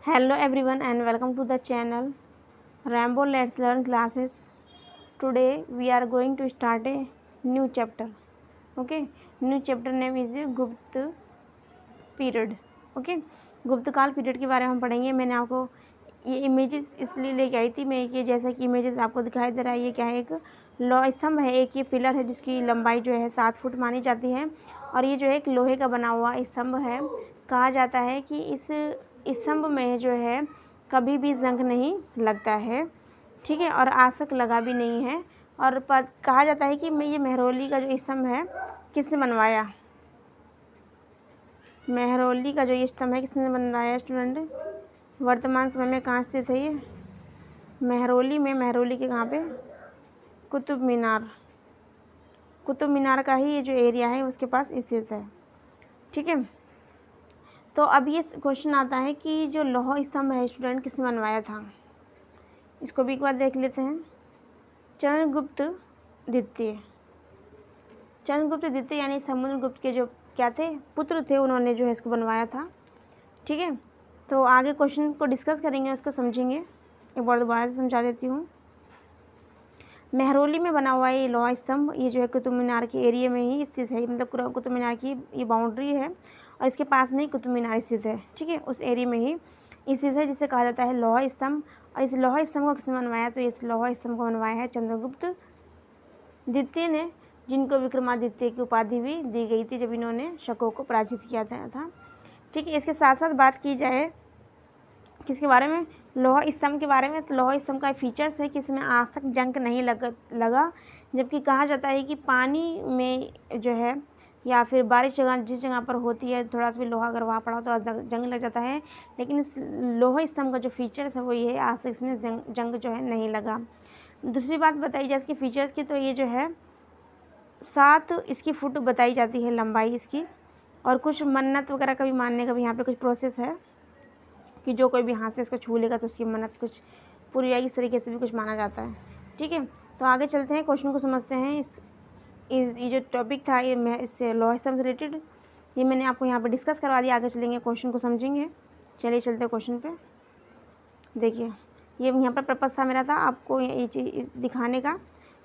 Hello everyone and welcome to the channel Rambo Let's Learn classes. Today we are going to start a new chapter. Okay, new chapter name is गुप्त period. Okay, गुप्त काल period के बारे में हम पढ़ेंगे. मैंने आपको ये इमेजेस इसलिए लेके आई थी. मैं ये जैसा कि इमेजेस आपको दिखाई दे रहा है, ये क्या है, एक लौह स्तंभ है. एक ये पिलर है जिसकी लंबाई जो है 7 फुट मानी जाती है. और ये जो है एक लोहे का बना हुआ स्तंभ है. कहा जाता है कि इस स्तंभ में जो है कभी भी जंग नहीं लगता है. ठीक है, और आज तक लगा भी नहीं है. और कहा जाता है कि ये मेहरौली का जो स्तंभ है किसने बनवाया. मेहरौली का जो ये स्तंभ है किसने बनवाया स्टूडेंट. वर्तमान समय में कहाँ स्थित है ये. मेहरौली में. मेहरौली के कहाँ पे. कुतुब मीनार. कुतुब मीनार का ही ये जो एरिया है उसके पास स्थित है. ठीक है, तो अब ये क्वेश्चन आता है कि जो लौह स्तंभ है स्टूडेंट किसने बनवाया था. इसको भी एक बार देख लेते हैं. चंद्रगुप्त द्वितीय. चंद्रगुप्त द्वितीय यानी समुद्रगुप्त के जो क्या थे, पुत्र थे, उन्होंने जो है इसको बनवाया था. ठीक है, तो आगे क्वेश्चन को डिस्कस करेंगे, उसको समझेंगे. एक बार दोबारा से समझा देती हूँ. मेहरौली में बना हुआ ये लौह स्तंभ ये जो है कुतुब मीनार के एरिया में ही स्थित है. मतलब कुतुब मीनार की ये बाउंड्री है और इसके पास में ही कुतुब मीनार स्थित है. ठीक है, उस एरिया में ही स्थित है जिसे कहा जाता है लौह स्तंभ. और इस लौह स्तंभ को किसने बनवाया, तो इस लौह स्तंभ को बनवाया है चंद्रगुप्त द्वितीय ने, जिनको विक्रमादित्य की उपाधि भी दी गई थी जब इन्होंने शकों को पराजित किया था. ठीक है, इसके साथ साथ बात की जाए किसके बारे में, लौह स्तंभ के बारे में. तो लौह स्तंभ का फीचर्स है कि इसमें आज तक जंग नहीं लगा. जबकि कहा जाता है कि पानी में जो है या फिर बारिश जिस जगह पर होती है थोड़ा सा भी लोहा अगर वहाँ पड़ा तो जंग लग जाता है. लेकिन इस लौह स्तंभ का जो फीचर्स है वो ये है, आज तक इसमें जंग जो है नहीं लगा. दूसरी बात बताई जाए इसके फीचर्स की, तो ये जो है 7 इसकी फुट बताई जाती है लंबाई इसकी. और कुछ मन्नत वगैरह का भी मानने का भी यहाँ पे कुछ प्रोसेस है कि जो कोई भी हाथ से इसको छू लेगा तो उसकी मन्नत कुछ पूरी जाएगी. इस तरीके से भी कुछ माना जाता है. ठीक है, तो आगे चलते हैं, क्वेश्चन को समझते हैं. ये जो टॉपिक था ये इससे लौह स्तंभ से रिलेटेड ये मैंने आपको यहाँ पे डिस्कस करवा दिया. आगे चलेंगे, क्वेश्चन को समझेंगे. चलिए चलते हैं क्वेश्चन पे. देखिए, ये यहाँ पर पर्पस था मेरा था आपको ये चीज़ दिखाने का,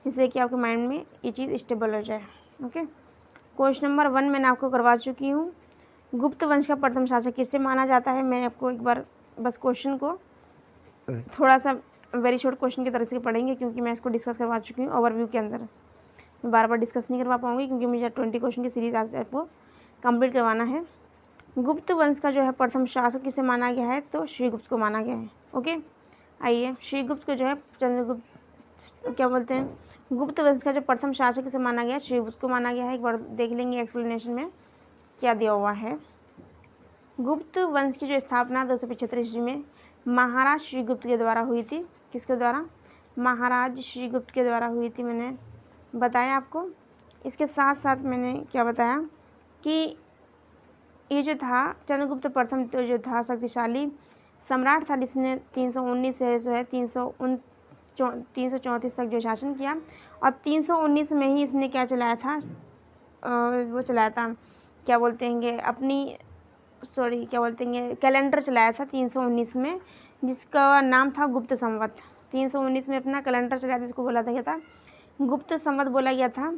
जिससे कि आपके माइंड में ये चीज़ स्टेबल हो जाए. ओके, क्वेश्चन नंबर 1 मैंने आपको करवा चुकी हूँ. गुप्त वंश का प्रथम शासक किससे माना जाता है. मैंने आपको एक बार बस क्वेश्चन को थोड़ा सा वेरी शॉर्ट क्वेश्चन की तरह से पढ़ेंगे, क्योंकि मैं इसको डिस्कस करवा चुकी हूँ ओवरव्यू के अंदर. मैं बार बार डिस्कस नहीं करवा पाऊँगी क्योंकि मुझे 20 क्वेश्चन की सीरीज आज आपको कंप्लीट करवाना है. गुप्त वंश का जो है प्रथम शासक किसे माना गया है, तो श्रीगुप्त को माना गया है. ओके, आइए, श्रीगुप्त को जो है चंद्रगुप्त क्या बोलते हैं, गुप्त वंश का जो प्रथम शासक किसे माना गया, श्रीगुप्त को माना गया है. एक बार देख लेंगे एक्सप्लेनेशन में क्या दिया हुआ है. गुप्त वंश की जो स्थापना 275 ईस्वी में महाराज श्रीगुप्त के द्वारा हुई थी. किसके द्वारा, महाराज श्रीगुप्त के द्वारा हुई थी, मैंने बताया आपको. इसके साथ साथ मैंने क्या बताया कि ये जो था चंद्रगुप्त प्रथम तो जो था शक्तिशाली सम्राट था, जिसने 319 से जो है 334 तक जो शासन किया. और 319 में ही इसने क्या चलाया था, वो चलाया था क्या बोलते हैं अपनी क्या बोलते हैं कैलेंडर चलाया था 319 में, जिसका नाम था गुप्त संवत. 319 में अपना कैलेंडर चलाया था, जिसको बोला था क्या था, गुप्त संवत बोला गया था.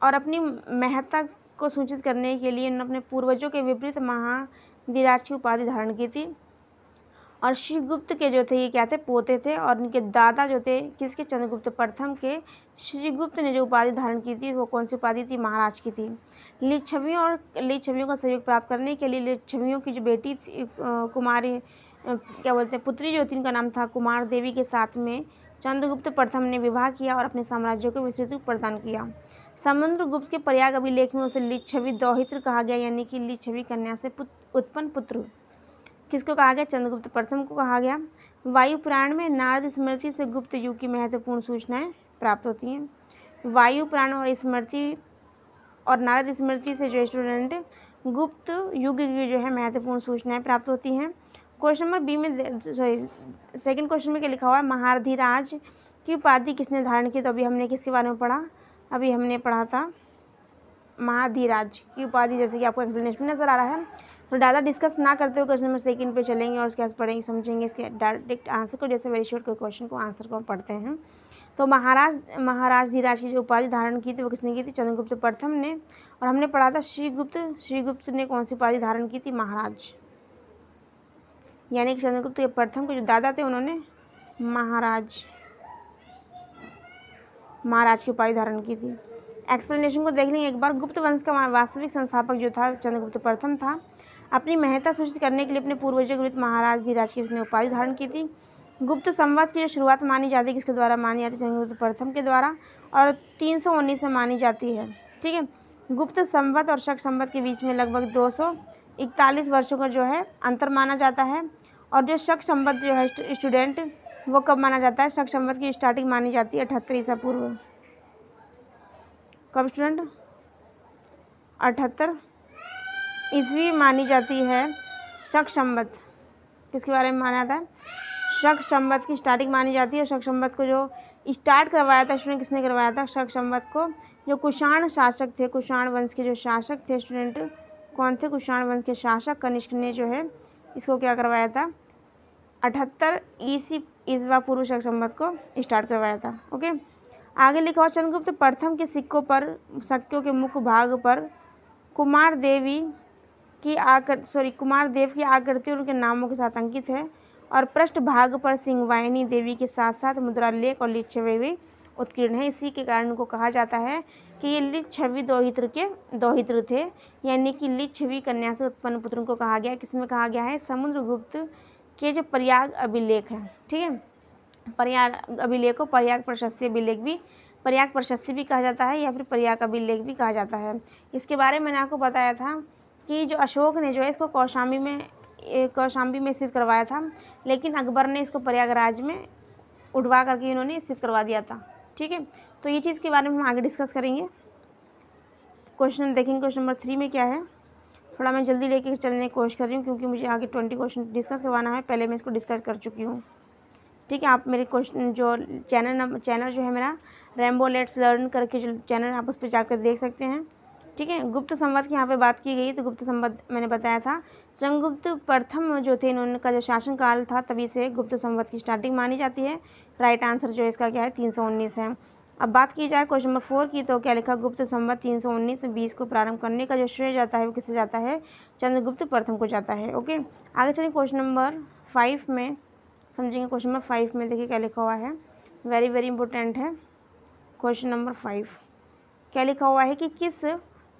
और अपनी महत्ता को सूचित करने के लिए उन्होंने अपने पूर्वजों के विपरीत महाधिराज की उपाधि धारण की थी. और श्रीगुप्त के जो थे ये क्या थे, पोते थे. और उनके दादा जो थे किसके, चंद्रगुप्त प्रथम के. श्रीगुप्त ने जो उपाधि धारण की थी वो कौन सी उपाधि थी, महाराज की थी. लिच्छवियों का सहयोग प्राप्त करने के लिए लिच्छवियों की जो बेटी थी कुमारी क्या बोलते हैं पुत्री जो थी, उनका नाम था कुमार देवी के साथ में चंद्रगुप्त प्रथम ने विवाह किया और अपने साम्राज्य को विस्तृत रूप प्रदान किया. समुद्रगुप्त के प्रयाग अभिलेख में उसे लिच्छवी दौहित्र कहा गया, यानी कि लिच्छवी कन्या से उत्पन्न पुत्र. किसको कहा गया, चंद्रगुप्त प्रथम को कहा गया. वायु पुराण में नारद स्मृति से गुप्त युग की महत्वपूर्ण सूचनाएं प्राप्त होती हैं. वायु पुराण और नारद स्मृति से जो स्टूडेंट गुप्त युग की जो है महत्वपूर्ण सूचनाएं प्राप्त होती हैं. क्वेश्चन नंबर बी में सेकंड क्वेश्चन में क्या लिखा हुआ है, महाधिराज की उपाधि किसने धारण की. तो अभी हमने किसके बारे में पढ़ा, अभी हमने पढ़ा था महाधिराज की उपाधि, जैसे कि आपको एक्सप्लेनेशन में नजर आ रहा है. तो ज़्यादा डिस्कस ना करते हुए क्वेश्चन नंबर सेकंड पे चलेंगे और उसके बाद पढ़ेंगे, समझेंगे इसके डायरेक्ट आंसर को, जैसे वेरी शॉर्ट क्वेश्चन को आंसर को पढ़ते हैं। तो महाराज धीराज की जो उपाधि धारण की थी वो किसने की थी? चंद्रगुप्त प्रथम ने। और हमने पढ़ा था श्रीगुप्त ने कौन सी उपाधि धारण की थी? महाराज, यानी कि चंद्रगुप्त के प्रथम के जो दादा थे उन्होंने महाराज की उपाधि धारण की थी। एक्सप्लेनेशन को देख लेंगे एक बार। गुप्त वंश का वास्तविक संस्थापक जो था चंद्रगुप्त प्रथम था। अपनी महत्ता सूचित करने के लिए अपने पूर्वजों के विरुद्ध महाराज धीराज की उसने उपाधि धारण की थी। गुप्त संवत की जो शुरुआत मानी जाती है किसके द्वारा मानी जाती है? चंद्रगुप्त प्रथम के द्वारा, और 319 में मानी जाती है। ठीक है, गुप्त संवत और शक संवत के बीच में लगभग 241 वर्षों का जो है अंतर माना जाता है। और जो शक संवत जो है स्टूडेंट, वो कब माना जाता है? शक संवत की स्टार्टिंग मानी जाती है 78 ईसा पूर्व। कब स्टूडेंट? 78 ईस्वी मानी जाती है शक संवत। किसके बारे में माना जाता है? शक संवत की स्टार्टिंग मानी जाती है। शक संवत को जो स्टार्ट करवाया था स्टूडेंट, किसने करवाया था? शक संवत को जो कुषाण शासक थे, कुषाण वंश के जो शासक थे स्टूडेंट, कौन थे? कुषाण वंश के शासक कनिष्क ने जो है इसको क्या करवाया था? 78 ईस्वा पूर्व शक संवत को स्टार्ट करवाया था। ओके, आगे लिखा हुआ चंद्रगुप्त प्रथम के सिक्कों के मुख्य भाग पर कुमार देव की आकृति उनके नामों के साथ अंकित है। और पृष्ठ भाग पर सिंहवाहिनी देवी के साथ साथ मुद्रालेख और लिच्छवी भी उत्कीर्ण है। इसी के कारण उनको कहा जाता है कि ये लिच्छवी दोहित्र थे, यानी कि लिच्छवी कन्या से उत्पन्न पुत्र को कहा गया। किसमें कहा गया है? समुद्रगुप्त के जो प्रयाग अभिलेख है। ठीक है, प्रयाग अभिलेख को प्रयाग प्रशस्ति भी कहा जाता है, या फिर प्रयाग अभिलेख भी कहा जाता है। इसके बारे में मैंने आपको बताया था कि जो अशोक ने जो है इसको कौशाम्बी में स्थित करवाया था, लेकिन अकबर ने इसको प्रयागराज में उठवा करके इन्होंने स्थित करवा दिया था। ठीक है, तो ये चीज़ के बारे में हम आगे डिस्कस करेंगे। क्वेश्चन देखेंगे, क्वेश्चन नंबर 3 में क्या है। थोड़ा मैं जल्दी लेके चलने की कोशिश कर रही हूँ क्योंकि मुझे आगे 20 क्वेश्चन डिस्कस करवाना है। पहले मैं इसको डिस्कस कर चुकी हूँ। ठीक है, आप मेरे क्वेश्चन जो चैनल जो है मेरा रेम्बो लेट्स लर्न करके जो चैनल, आप उस पर जाकर देख सकते हैं। ठीक है, गुप्त संवत की यहाँ पे बात की गई, तो गुप्त संवत मैंने बताया था चंद्रगुप्त प्रथम जो थे इन्होंने का जो शासन काल था तभी से गुप्त संवत की स्टार्टिंग मानी जाती है। राइट आंसर जो है इसका क्या है? 319 है। अब बात की जाए क्वेश्चन नंबर 4 की, तो क्या लिखा? गुप्त संवत 319 से 20 को प्रारंभ करने का जो श्रेय जाता है वो किससे जाता है? चंद्रगुप्त प्रथम को जाता है। ओके, आगे चलिए क्वेश्चन नंबर 5 में समझेंगे। क्वेश्चन नंबर 5 में देखिए क्या लिखा हुआ है, वेरी वेरी इंपॉर्टेंट है। क्वेश्चन नंबर 5 क्या लिखा हुआ है कि किस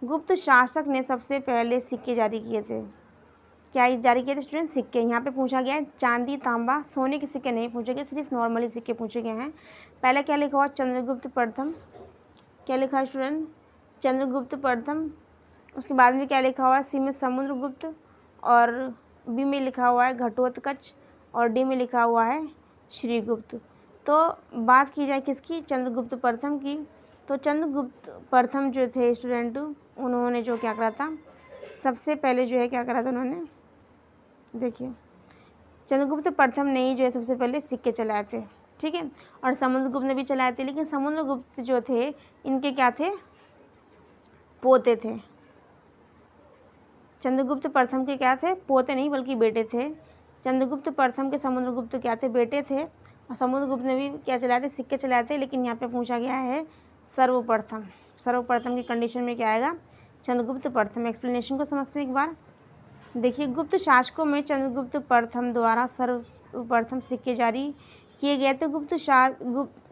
गुप्त शासक ने सबसे पहले सिक्के जारी किए थे? क्या जारी किए थे स्टूडेंट? सिक्के। यहाँ पे पूछा गया है चांदी, तांबा, सोने के सिक्के नहीं पूछे गए, सिर्फ नॉर्मली सिक्के पूछे गए हैं। पहले क्या लिखा हुआ? चंद्रगुप्त प्रथम। क्या लिखा है स्टूडेंट? चंद्रगुप्त प्रथम। उसके बाद में क्या लिखा हुआ है? सी में समुद्रगुप्त, और बी में लिखा हुआ है घटोत्कच, और डी में लिखा हुआ है श्रीगुप्त। तो बात की जाए किसकी? चंद्रगुप्त प्रथम की। तो चंद्रगुप्त प्रथम जो थे स्टूडेंट, उन्होंने जो क्या करा था? सबसे पहले जो है क्या करा था उन्होंने? देखिए, चंद्रगुप्त प्रथम ने ही जो है सबसे पहले सिक्के चलाए थे। ठीक है, और समुद्रगुप्त ने भी चलाए थे, लेकिन समुद्रगुप्त जो थे इनके क्या थे? पोते थे। चंद्रगुप्त प्रथम के क्या थे? पोते नहीं बल्कि बेटे थे। चंद्रगुप्त प्रथम के समुद्रगुप्त क्या थे? बेटे थे। और समुद्रगुप्त ने भी क्या चलाए थे? सिक्के चलाए थे, लेकिन यहाँ पे पूछा गया है सर्वप्रथम की कंडीशन में क्या आएगा? चंद्रगुप्त प्रथम। एक्सप्लेनेशन को समझते हैं एक बार। देखिए, गुप्त शासकों में चंद्रगुप्त प्रथम द्वारा सर्वप्रथम सिक्के जारी किए गए थे।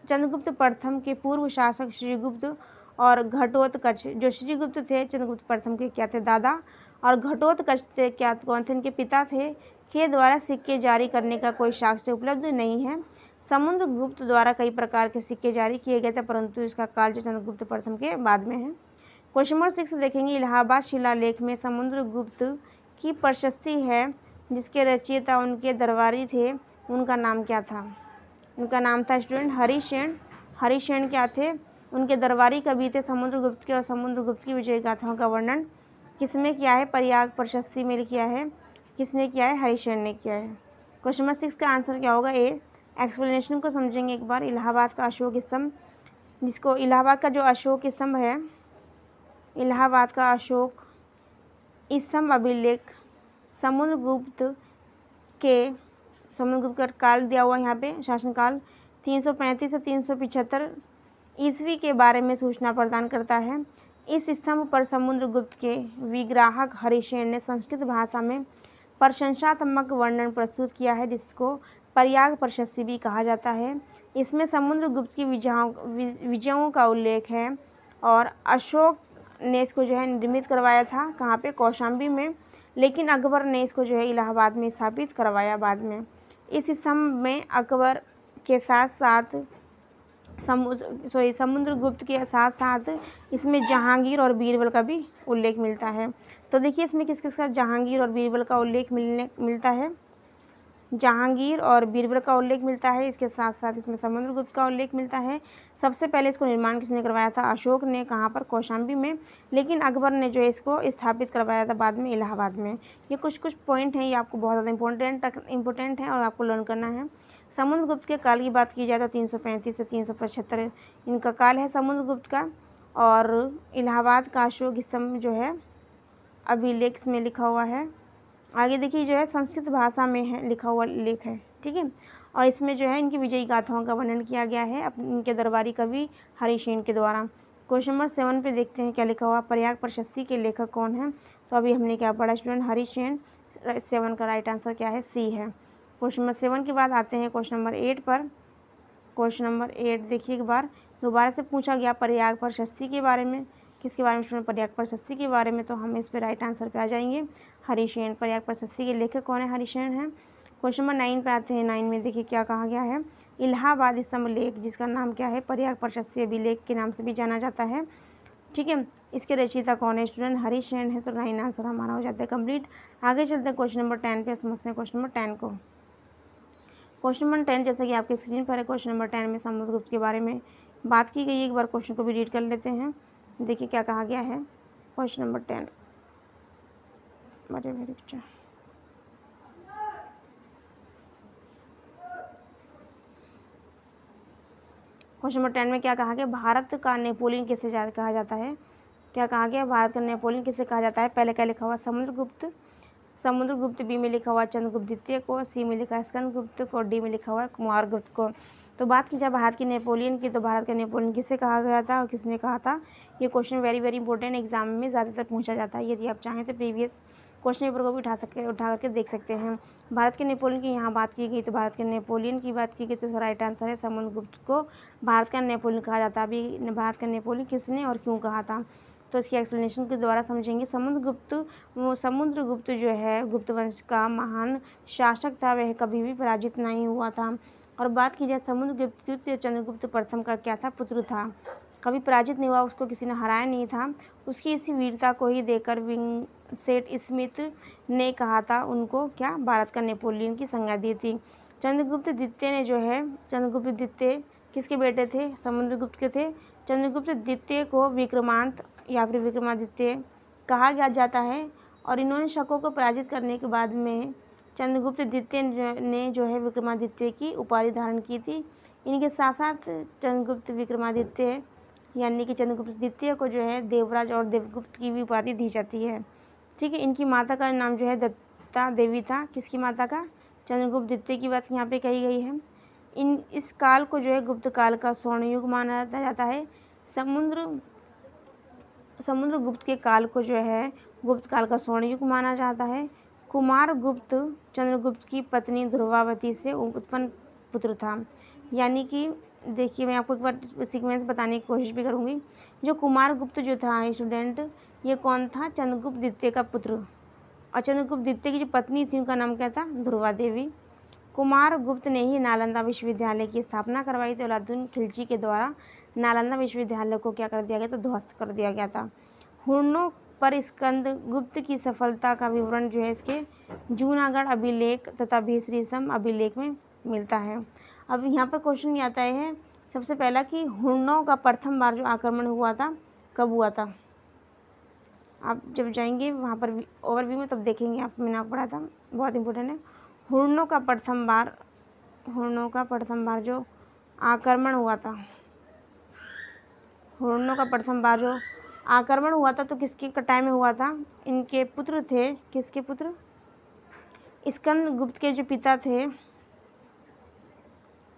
चंद्रगुप्त प्रथम के पूर्व शासक श्रीगुप्त और घटोत्कच, जो श्रीगुप्त थे चंद्रगुप्त प्रथम के क्या थे? दादा, और घटोत्कच थे क्या? कौन थे? इनके पिता थे। के द्वारा सिक्के जारी करने का कोई साक्ष्य उपलब्ध नहीं है। समुद्रगुप्त द्वारा कई प्रकार के सिक्के जारी किए गए थे, परंतु इसका काल जो चंद्रगुप्त प्रथम के बाद में है। क्वेश्चन नंबर 6 देखेंगे। इलाहाबाद शिलालेख में समुद्रगुप्त की प्रशस्ति है जिसके रचयिता उनके दरबारी थे, उनका नाम क्या था? उनका नाम था स्टूडेंट हरिसेन। हरिसेन क्या थे? उनके दरबारी कवि थे समुद्रगुप्त के, और समुद्रगुप्त की विजय गाथाओं का वर्णन किसमें किया है? प्रयाग प्रशस्ति में किया है। किसने किया है? हरिसेन ने किया है। क्वेश्चन नंबर 6 का आंसर क्या होगा? ए। एक्सप्लेनेशन को समझेंगे एक बार। इलाहाबाद का अशोक स्तंभ, जिसको इलाहाबाद का जो अशोक स्तंभ अभिलेख समुद्रगुप्त का काल दिया हुआ यहाँ पे, शासनकाल 335 से 375 ईस्वी के बारे में सूचना प्रदान करता है। इस स्तंभ पर समुद्रगुप्त के विग्राहक हरिसेन ने संस्कृत भाषा में प्रशंसात्मक वर्णन प्रस्तुत किया है, जिसको प्रयाग प्रशस्ति भी कहा जाता है। इसमें समुद्रगुप्त की विजयों का उल्लेख है और अशोक ने इसको जो है निर्मित करवाया था, कहाँ पे, कौशाम्बी में, लेकिन अकबर ने इसको जो है इलाहाबाद में स्थापित करवाया बाद में। इस स्तंभ में अकबर के साथ साथ समुद्रगुप्त के साथ साथ इसमें जहांगीर और बीरबल का भी उल्लेख मिलता है। तो देखिए इसमें किस किस का जहांगीर और बीरबल का उल्लेख मिलता है। जहांगीर और बीरबल का उल्लेख मिलता है, इसके साथ साथ इसमें समुद्रगुप्त का उल्लेख मिलता है। सबसे पहले इसको निर्माण किसने करवाया था? अशोक ने। कहाँ पर? कौशाम्बी में। लेकिन अकबर ने जो है इसको स्थापित करवाया था बाद में इलाहाबाद में। ये कुछ पॉइंट हैं, ये आपको बहुत ज़्यादा इंपॉर्टेंट है और आपको लर्न करना है। समुद्रगुप्त के काल की बात की जाए तो 335 से 375 इनका काल है समुद्रगुप्त का। और इलाहाबाद का अशोक स्तंभ जो है अभिलेख में लिखा हुआ है। आगे देखिए जो है संस्कृत भाषा में है लिखा हुआ लेख है, ठीक है। और इसमें जो है इनकी विजयी गाथाओं का वर्णन किया गया है इनके दरबारी कवि हरिसेन के द्वारा। क्वेश्चन नंबर 7 पे देखते हैं क्या लिखा हुआ। प्रयाग प्रशस्ति के लेखक कौन है? तो अभी हमने क्या पढ़ा स्टूडेंट? हरिसेन। 7 का राइट आंसर क्या है? सी है। क्वेश्चन नंबर 7 के बाद आते हैं क्वेश्चन नंबर 8 पर। क्वेश्चन नंबर 8 देखिए एक बार दोबारा से पूछा गया प्रयाग प्रशस्ति के बारे में। किसके बारे में स्टूडेंट? प्रयाग प्रशस्ति के बारे में। तो हम इस पर राइट आंसर पे आ जाएंगे, हरिसेन। प्रयाग प्रशस्ति के लेखक कौन है? हरिसेन है। क्वेश्चन नंबर 9 पे आते हैं। 9 में देखिए क्या कहा गया है। इलाहाबाद स्तंभ लेख, जिसका नाम क्या है? प्रयाग प्रशस्ति अभिलेख के नाम से भी जाना जाता है, ठीक है। इसके रचयिता कौन है स्टूडेंट? हरिसेन है। तो 9 आंसर हमारा हो जाता है कंप्लीट। आगे चलते हैं क्वेश्चन नंबर 10 पे, समझते हैं क्वेश्चन नंबर 10 को। क्वेश्चन नंबर 10 जैसे कि आपके स्क्रीन पर है, क्वेश्चन नंबर 10 में समुद्रगुप्त के बारे में बात की गई है। एक बार क्वेश्चन को भी रीड कर लेते हैं। देखिए क्या कहा गया है। क्वेश्चन नंबर 10 वेरी अच्छा। क्वेश्चन नंबर 10 में क्या कहा गया? भारत का नेपोलियन किसे कहा जाता है? क्या कहा गया? भारत का नेपोलियन किसे कहा जाता है? पहले क्या लिखा हुआ? समुद्रगुप्त। बी में लिखा हुआ चंद्रगुप्त द्वितीय को। सी में लिखा है स्कंदगुप्त को। डी में लिखा हुआ है कुमारगुप्त को। तो बात की जाए भारत के नेपोलियन की, तो भारत का नेपोलियन किसे कहा गया था और किसने कहा था? ये क्वेश्चन वेरी इंपॉर्टेंट, एग्जाम में ज़्यादातर पूछा जाता है। यदि आप चाहें तो प्रीवियस क्वेश्चन पेपर को भी उठा करके देख सकते हैं। भारत के नेपोलियन की यहाँ बात की गई, तो भारत के नेपोलियन की बात की गई तो राइट आंसर है समुद्रगुप्त को भारत का नेपोलियन कहा जाता है। अभी भारत का नेपोलियन किसने और क्यों कहा था, तो इसकी एक्सप्लेनेशन के द्वारा समझेंगे। समुद्रगुप्त जो है गुप्त वंश का महान शासक था, वह कभी भी पराजित नहीं हुआ था। और बात की जाए समुद्रगुप्त द्वितीय चंद्रगुप्त प्रथम का क्या था? पुत्र था, कभी पराजित नहीं हुआ, उसको किसी ने हराया नहीं था। उसकी इसी वीरता को ही देखकर विंसेंट स्मिथ ने कहा था उनको क्या? भारत का नेपोलियन की संज्ञा दी थी। चंद्रगुप्त द्वितीय ने जो है, चंद्रगुप्त द्वितीय किसके बेटे थे? समुद्रगुप्त के थे। चंद्रगुप्त द्वितीय को विक्रमांत या फिर विक्रमादित्य कहा जाता है। और इन्होंने शकों को पराजित करने के बाद में चंद्रगुप्त द्वितीय ने जो है विक्रमादित्य की उपाधि धारण की थी। इनके साथ साथ चंद्रगुप्त विक्रमादित्य यानी कि चंद्रगुप्त द्वितीय को जो है देवराज और देवगुप्त की भी उपाधि दी जाती है, ठीक है। इनकी माता का नाम जो है दत्ता देवी था। किसकी माता का? चंद्रगुप्त द्वितीय की बात यहाँ पे कही गई है। इस काल को जो है गुप्त काल का स्वर्ण युग माना जाता है। समुद्रगुप्त के काल को जो है गुप्त काल का स्वर्ण युग माना जाता है। कुमारगुप्त चंद्रगुप्त की पत्नी ध्रुवावती से उत्पन्न पुत्र था। यानी कि देखिए मैं आपको एक बार सीक्वेंस बताने की कोशिश भी करूँगी। जो कुमारगुप्त जो था स्टूडेंट, ये कौन था? चंद्रगुप्त द्वितीय का पुत्र। और चंद्रगुप्त द्वितीय की जो पत्नी थी उनका नाम क्या था? ध्रुवा देवी। कुमारगुप्त ने ही नालंदा विश्वविद्यालय की स्थापना करवाई थी। अलाउद्दीन खिलजी के द्वारा नालंदा विश्वविद्यालय को क्या कर दिया गया था? ध्वस्त कर दिया गया था। हुर्णों पर स्कंदगुप्त की सफलता का विवरण जो है इसके जूनागढ़ अभिलेख तथा भीषरीसम अभिलेख में मिलता है। अब यहाँ पर क्वेश्चन ये आता है सबसे पहला कि हुर्णों का प्रथम बार जो आक्रमण हुआ था कब हुआ था? आप जब जाएंगे वहाँ पर ओवरव्यू में तब देखेंगे आप, मैंने आपको पढ़ा था, बहुत इंपॉर्टेंट है। हुर्णों का प्रथम बार जो आक्रमण हुआ था, हुर्णों का प्रथम बार जो आक्रमण हुआ था तो किसके टाइम में हुआ था? इनके पुत्र थे, किसके पुत्र? स्कंदगुप्त के जो पिता थे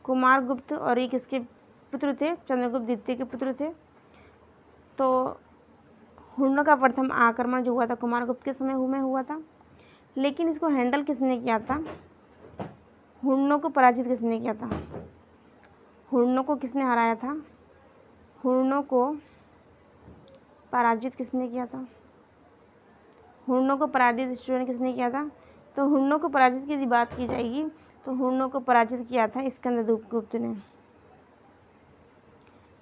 कुमारगुप्त और एक इसके पुत्र थे चंद्रगुप्त द्वितीय के पुत्र थे। तो हुरणों का प्रथम आक्रमण जो हुआ था कुमारगुप्त के समय में हुआ था, लेकिन इसको हैंडल किसने किया था? हुरणों को पराजित किसने किया था? हुरणों को किसने हराया था? हुरणों को पराजित किसने किया था? हुरणों को पराजित स्टूडेंट किसने किया था? तो हुरणों को पराजित की यदि बात की जाएगी तो हुरणों को पराजित किया था स्कंदगुप्त ने।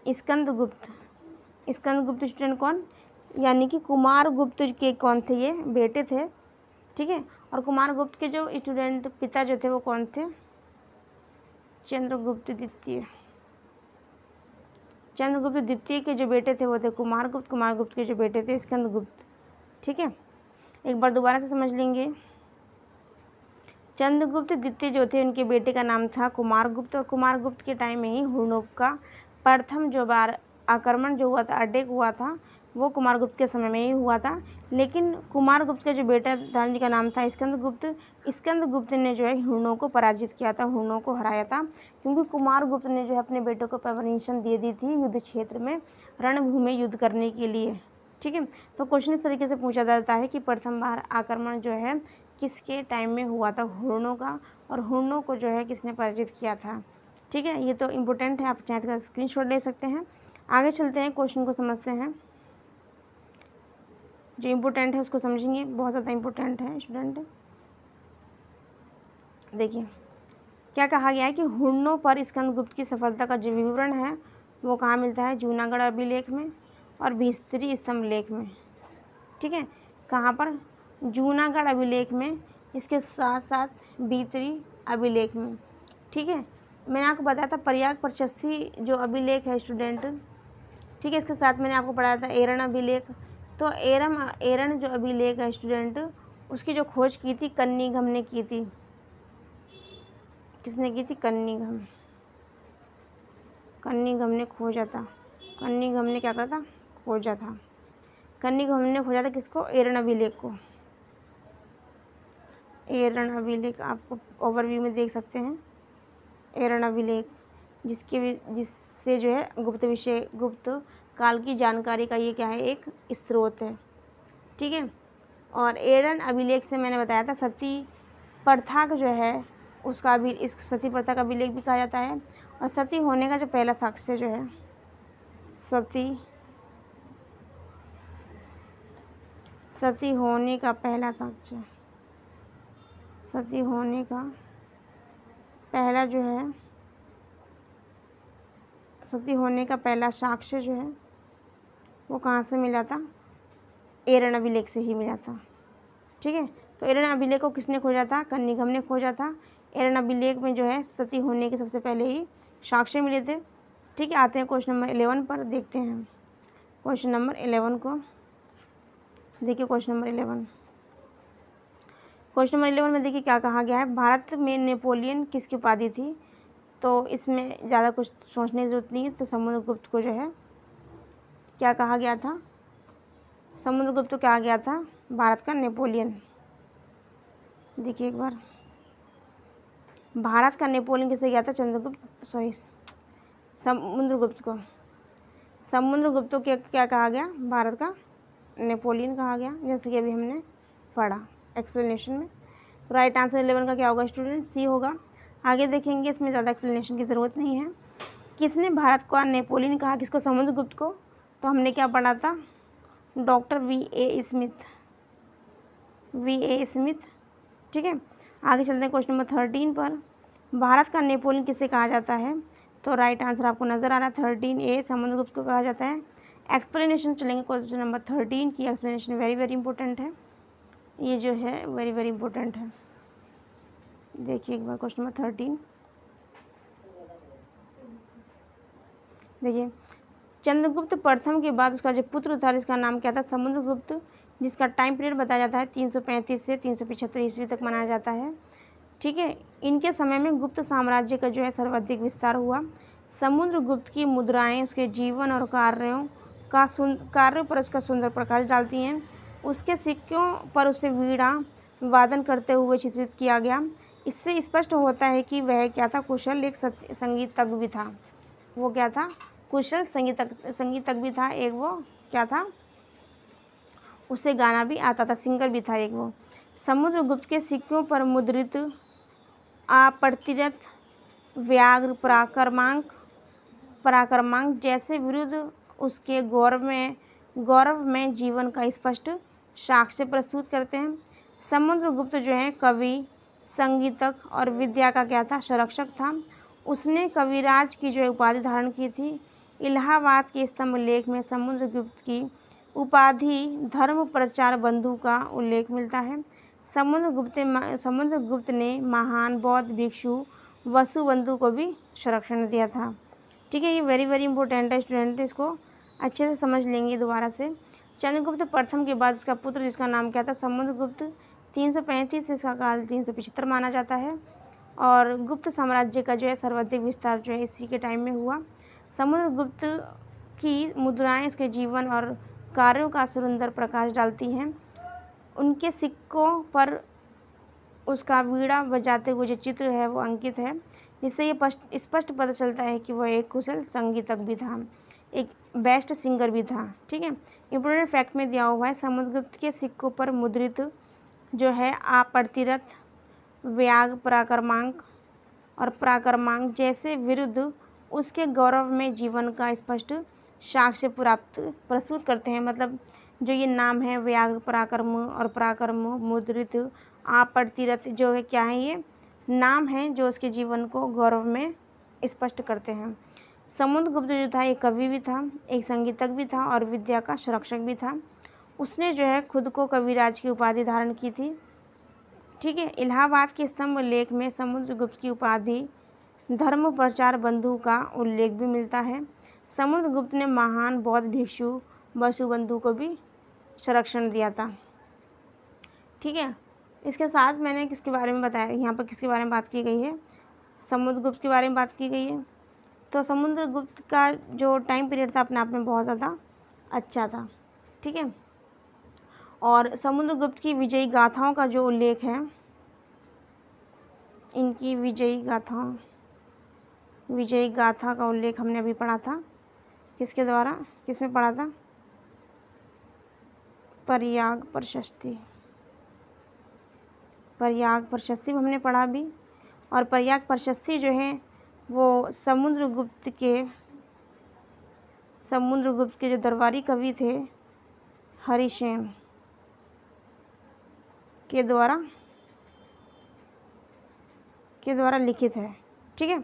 स्कंदगुप्त स्टूडेंट कौन? यानी कि कुमारगुप्त के कौन थे? ये बेटे थे, ठीक है। और कुमारगुप्त के जो स्टूडेंट पिता जो थे वो कौन थे? चंद्रगुप्त द्वितीय। चंद्रगुप्त द्वितीय के जो बेटे थे वो थे कुमारगुप्त, कुमारगुप्त के जो बेटे थे स्कंदगुप्त, ठीक है। एक बार दोबारा से समझ लेंगे। चंद्रगुप्त द्वितीय जो थे उनके बेटे का नाम था कुमारगुप्त, और कुमारगुप्त के टाइम में ही हुरणों का प्रथम जो बार आक्रमण जो हुआ था, अटैक हुआ था, वो कुमारगुप्त के समय में ही हुआ था। लेकिन कुमारगुप्त का जो बेटा था जिनका नाम था स्कंदगुप्त, स्कंदगुप्त ने जो है हुरणों को पराजित किया था, हुरणों को हराया था, क्योंकि कुमारगुप्त ने जो है अपने बेटों को परमिशन दे दी थी युद्ध क्षेत्र में रणभूमि युद्ध करने के लिए, ठीक है। तो क्वेश्चन इस तरीके से पूछा जाता है कि प्रथम बार आक्रमण जो है किसके टाइम में हुआ था? हुरणों का, और हुरणों को जो है किसने पराजित किया था, ठीक है। ये तो इम्पोर्टेंट है, आप चाहे तो स्क्रीनशॉट ले सकते हैं। आगे चलते हैं, क्वेश्चन को समझते हैं। जो इम्पोर्टेंट है उसको समझेंगे, बहुत ज़्यादा इम्पोर्टेंट है स्टूडेंट। देखिए क्या कहा गया है कि हुरणों पर स्कंदगुप्त की सफलता का जो विवरण है वो कहाँ मिलता है? जूनागढ़ अभिलेख में और भीस्तरी स्तंभ लेख में, ठीक है। कहाँ पर? जूनागढ़ अभिलेख में, इसके साथ साथ भीतरी अभिलेख में, ठीक है। मैंने आपको बताया था प्रयाग प्रशस्ति जो अभिलेख है स्टूडेंट, ठीक है। इसके साथ मैंने आपको पढ़ाया था एरन अभिलेख। तो एरन जो अभिलेख है स्टूडेंट, उसकी जो खोज की थी कन्नीघम ने की थी। किसने की थी? कन्नीघम। कन्नीघम ने खोजा था। कन्नीघम ने क्या करा था? खोजा था। कन्नीघम ने खोजा था किसको? एरन अभिलेख को। एरन अभिलेख आपको ओवरव्यू में देख सकते हैं। एरन अभिलेख जिससे जो है गुप्त काल की जानकारी का ये क्या है? एक स्रोत है, ठीक है। और एरन अभिलेख से मैंने बताया था सती प्रथा का जो है उसका भी, इस सती प्रथा का अभिलेख भी कहा जाता है। और सती होने का जो पहला साक्ष्य जो है, सती होने का पहला साक्ष्य, सती होने का पहला जो है, सती होने का पहला साक्ष्य जो है वो कहाँ से मिला था? एरन अभिलेख से ही मिला था, ठीक है। तो एरन अभिलेख को किसने खोजा था? कन्नीघम ने खोजा था। एरन अभिलेख में जो है सती होने के सबसे पहले ही साक्ष्य मिले थे, ठीक है। आते हैं क्वेश्चन नंबर 11 पर, देखते हैं क्वेश्चन नंबर 11 को। देखिए क्वेश्चन नंबर 11 में देखिए क्या कहा गया है। भारत में नेपोलियन किसकी उपाधि थी? तो इसमें ज़्यादा कुछ सोचने की ज़रूरत नहीं है। तो समुद्रगुप्त को जो है क्या कहा गया था? समुद्रगुप्त को कहा गया था भारत का नेपोलियन। देखिए एक बार, भारत का नेपोलियन किसे गया था? समुद्रगुप्त को। समुद्रगुप्त को क्या कहा गया? भारत का नेपोलियन कहा गया, जैसे कि अभी हमने पढ़ा एक्सप्लेनेशन में। तो राइट आंसर 11 का क्या होगा स्टूडेंट? सी होगा। आगे देखेंगे, इसमें ज़्यादा एक्सप्लेनेशन की ज़रूरत नहीं है। किसने भारत को नेपोलियन कहा? किसको? समुद्रगुप्त को। तो हमने क्या पढ़ा था? Doctor V.A. स्मिथ, ठीक है। आगे चलते हैं क्वेश्चन नंबर 13 पर। भारत का नेपोलियन किसे कहा जाता है? तो राइट आंसर आपको नज़र आ रहा है 13A, समुद्रगुप्त को कहा जाता है। एक्सप्लेनेशन चलेंगे क्वेश्चन नंबर 13 की। एक्सप्लेनेशन वेरी वेरी इंपॉर्टेंट है, ये जो है वेरी वेरी इंपॉर्टेंट है। देखिए एक बार क्वेश्चन नंबर 13 देखिए। चंद्रगुप्त प्रथम के बाद उसका जो पुत्र था जिसका नाम क्या था? समुद्रगुप्त, जिसका टाइम पीरियड बताया जाता है 335 से 375 ईस्वी तक मनाया जाता है, ठीक है। इनके समय में गुप्त साम्राज्य का जो है सर्वाधिक विस्तार हुआ। समुद्रगुप्त की मुद्राएं उसके जीवन और कार्यों पर उसका सुंदर प्रकाश डालती हैं। उसके सिक्कों पर उसे वीणा वादन करते हुए चित्रित किया गया। इससे स्पष्ट होता है कि वह क्या था, कुशल एक संगीतज्ञ भी था। वो क्या था, कुशल संगीतज्ञ भी था। एक वो क्या था, उसे गाना भी आता था, सिंगर भी था एक वो। समुद्रगुप्त के सिक्कों पर मुद्रित अप्रतिरत व्याघ्र पराक्रमांक जैसे विरुद्ध उसके गौरव में जीवन का स्पष्ट साक्ष्य प्रस्तुत करते हैं। समुद्रगुप्त जो है कवि, संगीतज्ञ और विद्या का क्या था, संरक्षक था। उसने कविराज की जो उपाधि धारण की थी। इलाहाबाद के स्तंभ लेख में समुद्रगुप्त की उपाधि धर्म प्रचार बंधु का उल्लेख मिलता है। समुद्रगुप्त ने महान बौद्ध भिक्षु वसुबंधु को भी संरक्षण दिया था। ठीक है, ये वेरी वेरी इंपॉर्टेंट है स्टूडेंट, इसको अच्छे से समझ लेंगे दोबारा से। चंद्रगुप्त प्रथम के बाद उसका पुत्र जिसका नाम क्या था, समुद्रगुप्त, 335 से इसका काल 375 माना जाता है। और गुप्त साम्राज्य का जो है सर्वाधिक विस्तार जो है इसी के टाइम में हुआ। समुद्रगुप्त की मुद्राएं इसके जीवन और कार्यों का सुंदर प्रकाश डालती हैं। उनके सिक्कों पर उसका वीणा बजाते हुए जो चित्र है वो अंकित है, जिससे ये स्पष्ट पता चलता है कि वह एक कुशल संगीतज्ञ भी था, एक बेस्ट सिंगर भी था। ठीक है, इम्पोर्टेंट फैक्ट में दिया हुआ है, समुद्रगुप्त के सिक्कों पर मुद्रित जो है अप्रतिरत व्याघ्र पराक्रमांक जैसे विरुद्ध उसके गौरव में जीवन का स्पष्ट साक्ष्य प्रस्तुत करते हैं। मतलब जो ये नाम है व्याघ्र पराक्रम मुद्रित अप्रतिरत जो है क्या है, ये नाम है जो उसके जीवन को गौरव में स्पष्ट करते हैं। समुद्रगुप्त जो था एक कवि भी था, एक संगीतज्ञ भी था और विद्या का संरक्षक भी था। उसने जो है खुद को कविराज की उपाधि धारण की थी। ठीक है, इलाहाबाद के स्तंभ लेख में समुद्रगुप्त की उपाधि धर्म प्रचार बंधु का उल्लेख भी मिलता है। समुद्रगुप्त ने महान बौद्ध भिक्षु वसुबंधु को भी संरक्षण दिया था। ठीक है, इसके साथ मैंने किसके बारे में बताया, यहाँ पर किसके बारे में बात की गई है, समुद्रगुप्त के बारे में बात की गई है। तो समुद्रगुप्त का जो टाइम पीरियड था अपने आप में बहुत ज़्यादा अच्छा था। ठीक है, और समुद्रगुप्त की विजयी गाथाओं का जो उल्लेख है, इनकी विजयी गाथा का उल्लेख हमने अभी पढ़ा था, किसके द्वारा, किसमें पढ़ा था, पर्याग प्रशस्ति में हमने पढ़ा भी। और पर्याग प्रशस्ति जो है वो समुद्रगुप्त के जो दरबारी कवि थे हरिसेन के द्वारा लिखित है। ठीक है,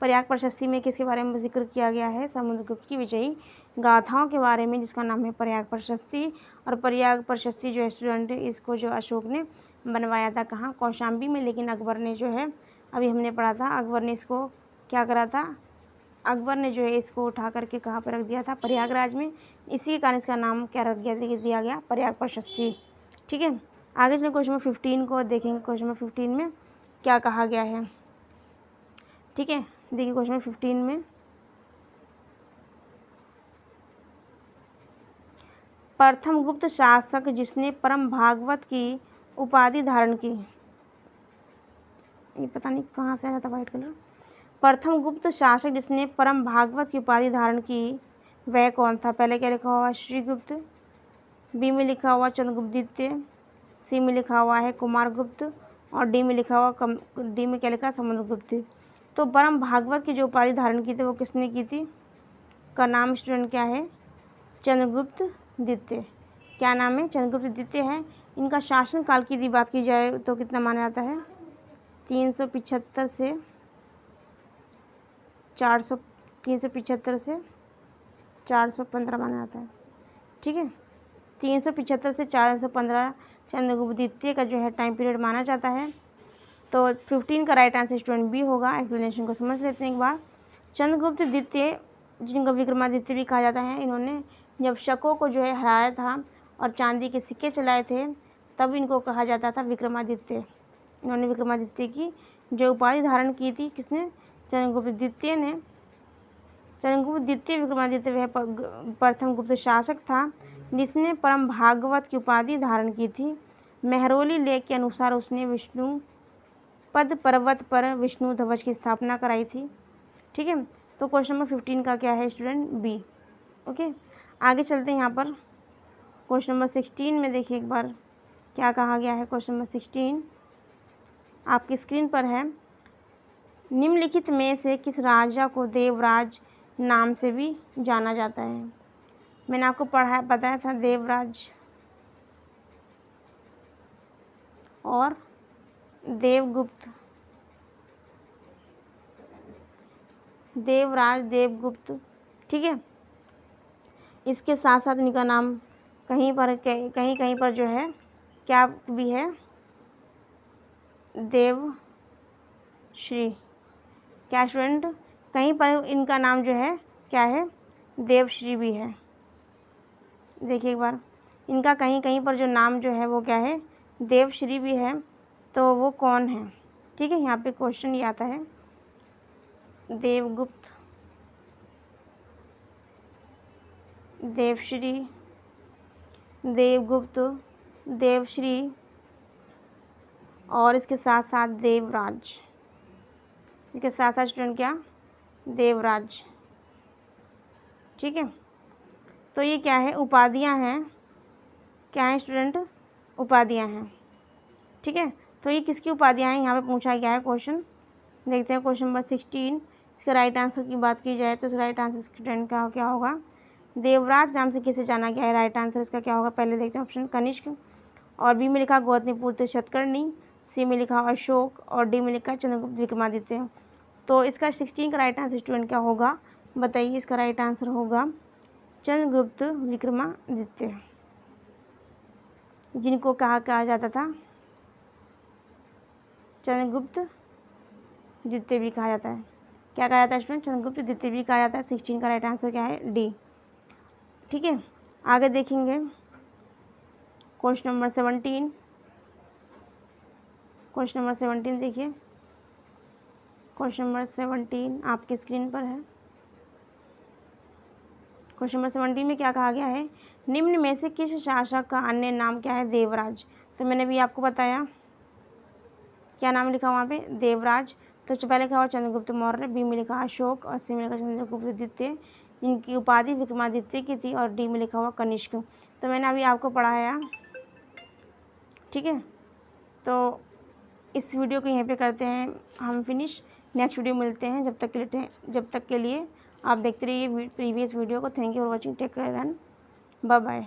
पर्याग प्रशस्ति में किसके बारे में जिक्र किया गया है, समुद्रगुप्त की विजयी गाथाओं के बारे में, जिसका नाम है पर्याग प्रशस्ति। और पर्याग प्रशस्ति जो स्टूडेंट है इसको जो अशोक ने बनवाया था, कहाँ, कौशाम्बी में। लेकिन अकबर ने जो है, अभी हमने पढ़ा था, अकबर ने इसको क्या करा था, अकबर ने जो है इसको उठा करके कहाँ पर रख दिया था, प्रयागराज में। इसी के कारण इसका नाम क्या रख दिया गया, पर्याग प्रशस्ति। ठीक है, आगे चलो क्वेश्चन नंबर 15 को देखेंगे। क्वेश्चन नंबर 15 में क्या कहा गया है। ठीक है, देखिए क्वेश्चन नंबर 15 में, प्रथम गुप्त शासक जिसने परम भागवत की उपाधि धारण की, ये पता नहीं कहाँ से आया था वाइट कलर। प्रथम गुप्त शासक जिसने परम भागवत की उपाधि धारण की वह कौन था। पहले क्या लिखा हुआ, श्रीगुप्त, बी में लिखा हुआ चंद्रगुप्त द्वितीय, सी में लिखा हुआ है कुमारगुप्त और डी में क्या लिखा, समुद्रगुप्त। तो परम भागवत की जो उपाधि धारण की थी वो किसने की थी, का नाम स्टूडेंट क्या है, चंद्रगुप्त द्वितीय। क्या नाम है, चंद्रगुप्त द्वितीय है। इनका शासन काल की यदि बात की जाए तो कितना माना जाता है, 375 से 415 माना जाता है। ठीक है, 375 से 415 चंद्रगुप्त द्वितीय का जो है टाइम पीरियड माना जाता है। तो 15 का राइट आंसर स्टूडेंट बी होगा। एक्सप्लेनेशन को समझ लेते हैं एक बार। चंद्रगुप्त द्वितीय, जिनको विक्रमादित्य भी कहा जाता है, इन्होंने जब शकों को जो है हराया था और चांदी के सिक्के चलाए थे, तब इनको कहा जाता था विक्रमादित्य। इन्होंने विक्रमादित्य की जो उपाधि धारण की थी, किसने, चंद्रगुप्त द्वितीय ने। चंद्रगुप्त द्वितीय विक्रमादित्य वह प्रथम गुप्त शासक था जिसने परम भागवत की उपाधि धारण की थी। मेहरौली लेख के अनुसार उसने विष्णु पद पर्वत पर विष्णु ध्वज की स्थापना कराई थी। ठीक है, तो क्वेश्चन नंबर 15 का क्या है स्टूडेंट? बी। ओके, आगे चलते हैं। यहाँ पर क्वेश्चन नंबर 16 में देखिए एक बार क्या कहा गया है। क्वेश्चन नंबर 16 आपकी स्क्रीन पर है। निम्नलिखित में से किस राजा को देवराज नाम से भी जाना जाता है? मैंने आपको बताया था देवराज और देवगुप्त। देवराज, देवगुप्त, ठीक है। इसके साथ साथ इनका नाम कहीं कहीं पर जो है क्या भी है? देवश्री। क्या स्टूडेंट? कहीं पर इनका नाम जो है क्या है? देवश्री भी है। देखिए एक बार, इनका कहीं कहीं पर जो नाम जो है वो क्या है? देवश्री भी है। तो वो कौन है? ठीक है, यहाँ पे क्वेश्चन ये आता है देवगुप्त, देवश्री, देवगुप्त, देवश्री और इसके साथ साथ देवराज। इसके साथ साथ स्टूडेंट क्या? देवराज। ठीक है, तो ये क्या है? उपाधियाँ हैं। क्या है स्टूडेंट? उपाधियाँ हैं। ठीक है, तो ये किसकी उपाधियाँ हैं यहाँ पे पूछा गया है क्वेश्चन। देखते हैं क्वेश्चन नंबर 16। इसका राइट आंसर की बात की जाए तो राइट आंसर स्टूडेंट का क्या होगा? देवराज नाम से किसे जाना गया है? राइट आंसर इसका क्या होगा? पहले देखते हैं ऑप्शन कनिष्क, और बी में लिखा गौतमीपुत्र शतकर्णी, सी में लिखा अशोक और डी में लिखा चंद्रगुप्त विक्रमादित्य। तो इसका 16 का राइट आंसर स्टूडेंट क्या होगा? बताइए। इसका राइट आंसर होगा चंद्रगुप्त विक्रमादित्य, जिनको कहा जाता था चंद्रगुप्त द्वितीय भी कहा जाता है। क्या कहा जाता है स्टूडेंट? चंद्रगुप्त द्वितीय भी कहा जाता है। 16 का राइट आंसर क्या है? डी। ठीक है, आगे देखेंगे क्वेश्चन नंबर 17। क्वेश्चन नंबर 17 देखिए। क्वेश्चन नंबर 17 आपकी स्क्रीन पर है। क्वेश्चन नंबर 17 में क्या कहा गया है? निम्न में से किस शासक का अन्य नाम क्या है? देवराज। तो मैंने भी आपको बताया, क्या नाम लिखा वहाँ पे? देवराज। तो पहले लिखा हुआ चंद्रगुप्त मौर्य, बी में लिखा अशोक और सी में लिखा चंद्रगुप्त द्वितीय। इनकी उपाधि विक्रमादित्य की थी और डी में लिखा हुआ कनिष्क। तो मैंने अभी आपको पढ़ाया। ठीक है, तो इस वीडियो को यहीं पे करते हैं हम फिनिश। नेक्स्ट वीडियो मिलते हैं। जब तक के लिए आप देखते रहिए प्रीवियस वीडियो को। Thank you for watching. Take care and bye bye.